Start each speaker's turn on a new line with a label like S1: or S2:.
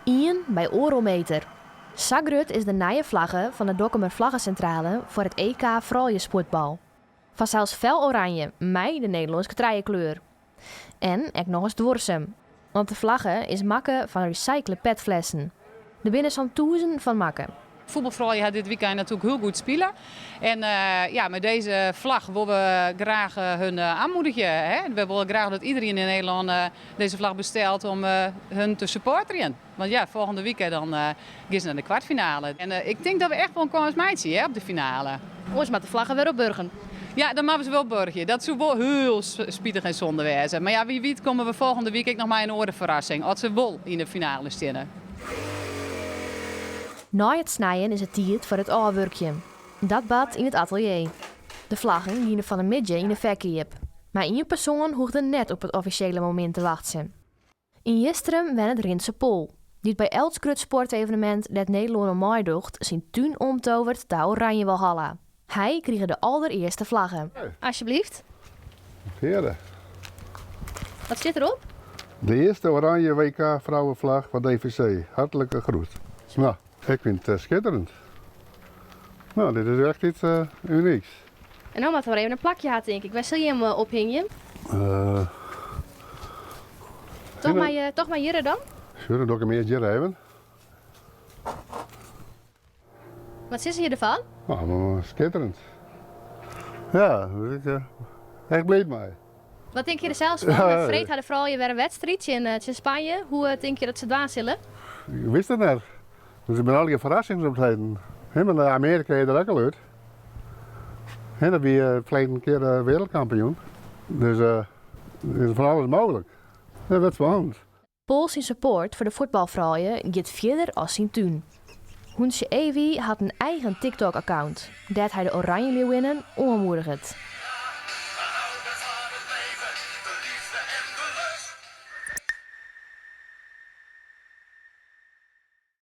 S1: 1 bij Eurometer. Sagrut is de nieuwe vlagge van de Dokkumer Vlaggencentrale voor het EK vrouwensportbal. Van zelfs fel oranje, mij de Nederlandse trijenkleur. En ook nog eens dwarsem, want de vlagge is makken van recyclen petflessen. Er binnen zo'n 1000 van makken.
S2: Voetbalvrouwen had dit weekend natuurlijk heel goed spelen. En met deze vlag willen we graag hun aanmoedigen. Hè? We willen graag dat iedereen in Nederland deze vlag bestelt om hun te supporteren. Want ja, volgende weekend dan gaan ze naar de kwartfinale. En ik denk dat we echt wel een kans maken op de finale.
S1: Ons met de vlaggen weer op burgen.
S2: Ja, dan mogen ze wel burgen. Dat zou wel heel spietig en zonde wezen. Maar ja, wie weet komen we volgende week nog maar een orde verrassing. Als ze wel in de finale staan.
S1: Na het snijden is het tijd voor het afwerkje. Dat bad in het atelier. De vlaggen gingen van een midje in de verkeer. Maar 1 persoon hoefde net op het officiële moment te wachten. In gisteren wen het Rintse Pol, die bij elk sportevenement dat Nederland meedocht zijn tuin omtovert te Oranje Walhalla. Hij kreeg de allereerste vlaggen.
S3: Hey.
S1: Alsjeblieft.
S3: Heren.
S1: Wat zit erop?
S3: De eerste oranje WK vrouwenvlag van DVC. Hartelijke groet. Nou, ik vind het schitterend. Nou, dit is echt iets unieks.
S1: En dan moeten we even een plakje had, denk ik. Waar zul je hem ophingen? Toch maar hier dan?
S3: Zullen we ook een beetje hebben?
S1: Wat is hier ervan?
S3: Nou, maar schitterend. Ja, ik echt blij mee.
S1: Wat denk je er zelfs van?
S3: Ja,
S1: Vreed had de vrouwen weer een wedstrijd in Spanje. Hoe denk je dat ze daar zullen?
S3: Ik wist het net. Dus ik ben al die verrassingsoptreden. Helemaal naar Amerika je er ook al uit. En dan ben je verleden keer wereldkampioen. Dus er is van alles mogelijk. Dat werd spannend.
S1: Pols in support voor de voetbalvrouwen gaat verder als zijn tuin. Hoensje Evi had een eigen TikTok-account. Dat hij de Oranje Leeuwinnen onmoedigt.